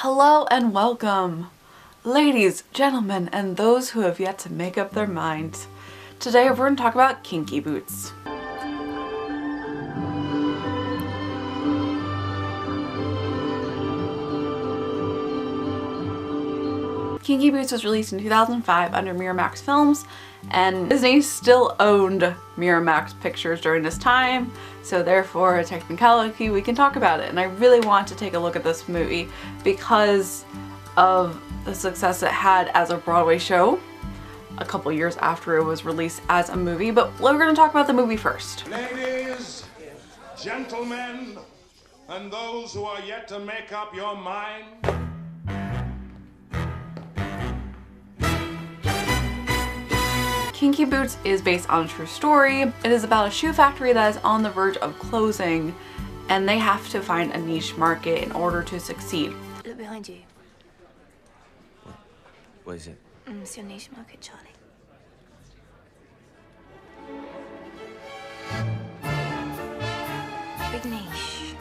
Hello and welcome, ladies, gentlemen, and those who have yet to make up their minds. Today we're going to talk about Kinky Boots. Kinky Boots was released in 2005 under Miramax Films, and Disney still owned Miramax Pictures during this time, so therefore, a technicality, we can talk about it. And I really want to take a look at this movie because of the success it had as a Broadway show a couple years after it was released as a movie, but we're going to talk about the movie first. Ladies, gentlemen, and those who are yet to make up your mind, Kinky Boots is based on a true story. It is about a shoe factory that is on the verge of closing, and they have to find a niche market in order to succeed. Look behind you. What is it? It's your niche market, Charlie. Big niche.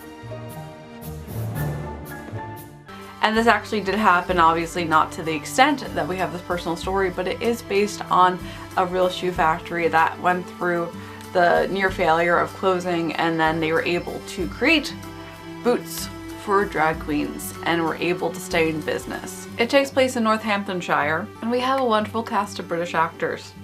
And this actually did happen, obviously not to the extent that we have this personal story, but it is based on a real shoe factory that went through the near failure of closing, and then they were able to create boots for drag queens and were able to stay in business. It takes place in Northamptonshire, and we have a wonderful cast of British actors.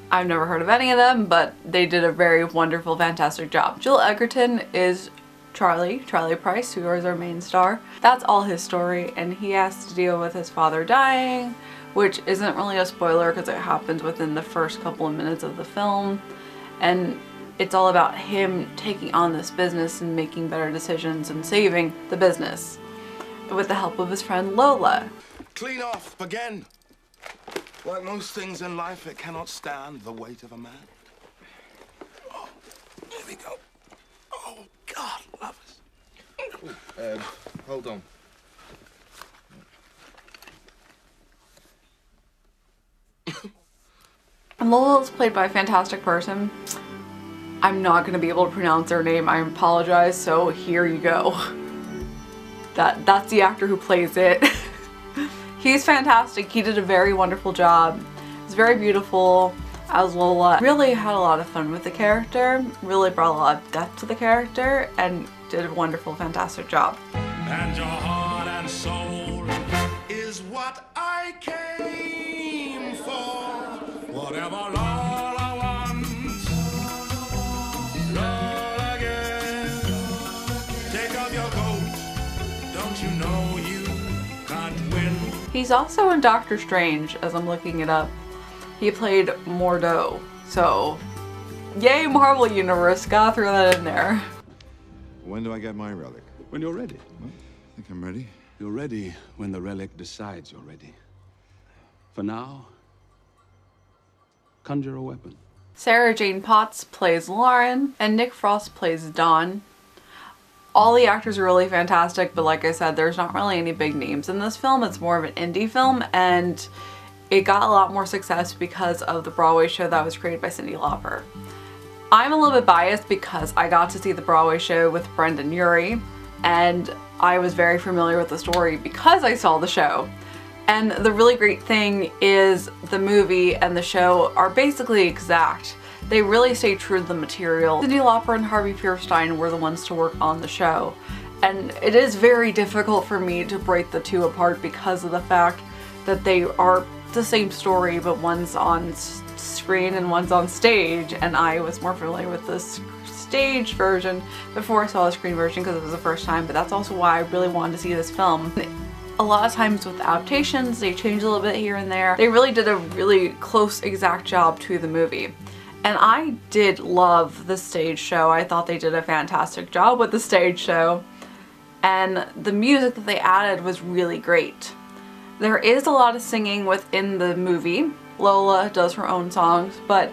I've never heard of any of them, but they did a very wonderful, fantastic job. Joel Edgerton is Charlie Price, who is our main star. That's all his story, and he has to deal with his father dying, which isn't really a spoiler because it happens within the first couple of minutes of the film, and it's all about him taking on this business and making better decisions and saving the business with the help of his friend Lola. clean off again. Like most things in life, it cannot stand the weight of a man. Oh, here we go. Oh, God, love us. Hold on. And Lola is played by a fantastic person. I'm not going to be able to pronounce their name, I apologize, so here you go. That's the actor who plays it. He's fantastic. He did a very wonderful job. It's very beautiful as Lola. Really had a lot of fun with the character, really brought a lot of depth to the character, and did a wonderful, fantastic job. And your heart and soul is what I came for. Whatever Lola wants, Lola again. Take off your coat. Don't you know you can't win? He's also in Doctor Strange, as I'm looking it up. He played Mordo, so yay Marvel Universe, gotta throw that in there. When do I get my relic? When you're ready. Well, I think I'm ready. You're ready when the relic decides you're ready. For now, conjure a weapon. Sarah Jane Potts plays Lauren, and Nick Frost plays Dawn. All the actors are really fantastic, but like I said, there's not really any big names in this film. It's more of an indie film, and it got a lot more success because of the Broadway show that was created by Cyndi Lauper. I'm a little bit biased because I got to see the Broadway show with Brendan Urie, and I was very familiar with the story because I saw the show. And the really great thing is the movie and the show are basically exact. They really stay true to the material. Cyndi Lauper and Harvey Fierstein were the ones to work on the show. And it is very difficult for me to break the two apart because of the fact that they are the same story, but one's on screen and one's on stage, and I was more familiar with this stage version before I saw the screen version because it was the first time, but that's also why I really wanted to see this film. A lot of times with adaptations, they change a little bit here and there. They really did a really close, exact job to the movie. And I did love the stage show. I thought they did a fantastic job with the stage show. And the music that they added was really great. There is a lot of singing within the movie. Lola does her own songs, but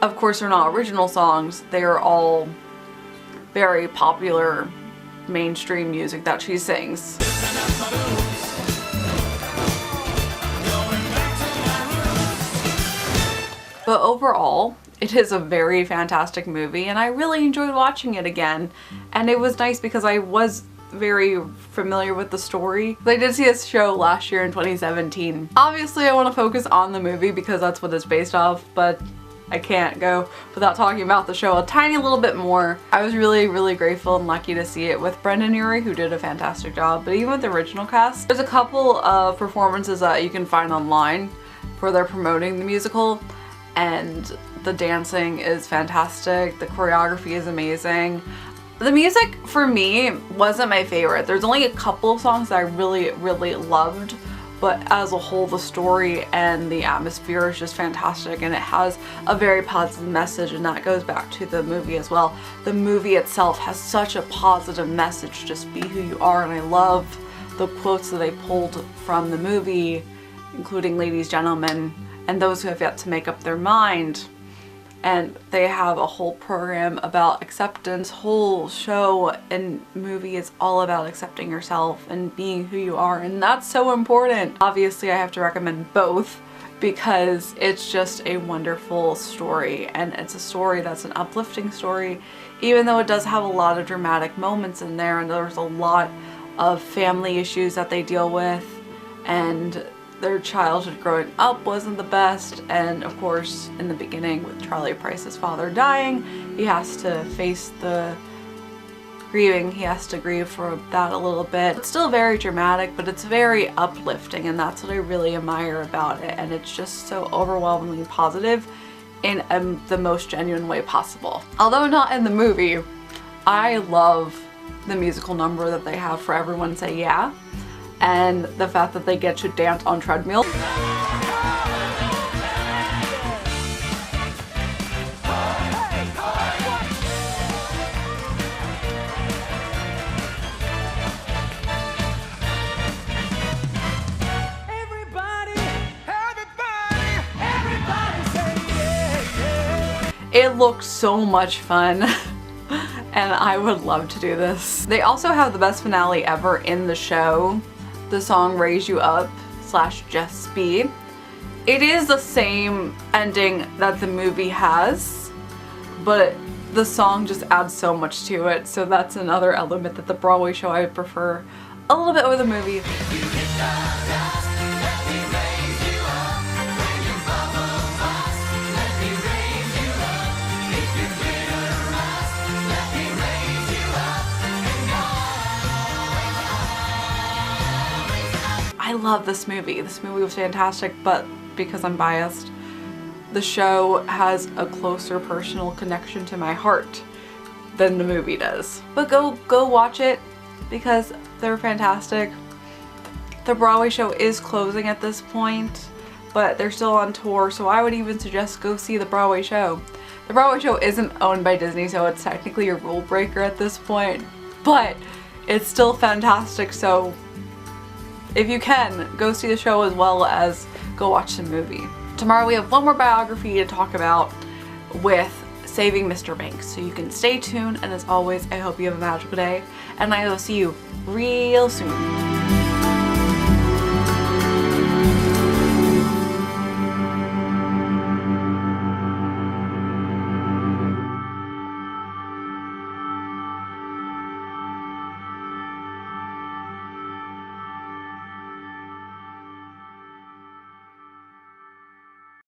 of course they're not original songs. They're all very popular mainstream music that she sings. But overall, it is a very fantastic movie, and I really enjoyed watching it again. And it was nice because I was very familiar with the story. I did see this show last year in 2017. Obviously I want to focus on the movie because that's what it's based off, but I can't go without talking about the show a tiny little bit more. I was really grateful and lucky to see it with Brendan Urie, who did a fantastic job, but even with the original cast, there's a couple of performances that you can find online where they're promoting the musical, and the dancing is fantastic, the choreography is amazing. The music for me wasn't my favorite. There's only a couple of songs that I really loved, but as a whole the story and the atmosphere is just fantastic, and it has a very positive message, and that goes back to the movie as well. The movie itself has such a positive message, just be who you are, and I love the quotes that they pulled from the movie, including ladies, gentlemen, and those who have yet to make up their mind. And they have a whole program about acceptance. Whole show and movie is all about accepting yourself and being who you are, and that's so important. Obviously I have to recommend both because it's just a wonderful story, and it's a story that's an uplifting story, even though it does have a lot of dramatic moments in there, and there's a lot of family issues that they deal with, and their childhood growing up wasn't the best, and of course in the beginning with Charlie Price's father dying, he has to face the grieving, he has to grieve for that a little bit. It's still very dramatic, but it's very uplifting, and that's what I really admire about it, and it's just so overwhelmingly positive in the most genuine way possible. Although not in the movie, I love the musical number that they have for Everyone Say Yeah, and the fact that they get to dance on treadmills. It looks so much fun. And I would love to do this. They also have the best finale ever in the show. The song Raise You Up / Just Be. It is the same ending that the movie has, but the song just adds so much to it, so that's another element that the Broadway show I prefer a little bit over the movie. I love this movie. This movie was fantastic, but because I'm biased, the show has a closer personal connection to my heart than the movie does. But go watch it because they're fantastic. The Broadway show is closing at this point, but they're still on tour, so I would even suggest go see the Broadway show. The Broadway show isn't owned by Disney, so it's technically a rule breaker at this point, but it's still fantastic, so if you can, go see the show as well as go watch the movie. Tomorrow we have one more biography to talk about with Saving Mr. Banks, so you can stay tuned, and as always, I hope you have a magical day, and I will see you real soon.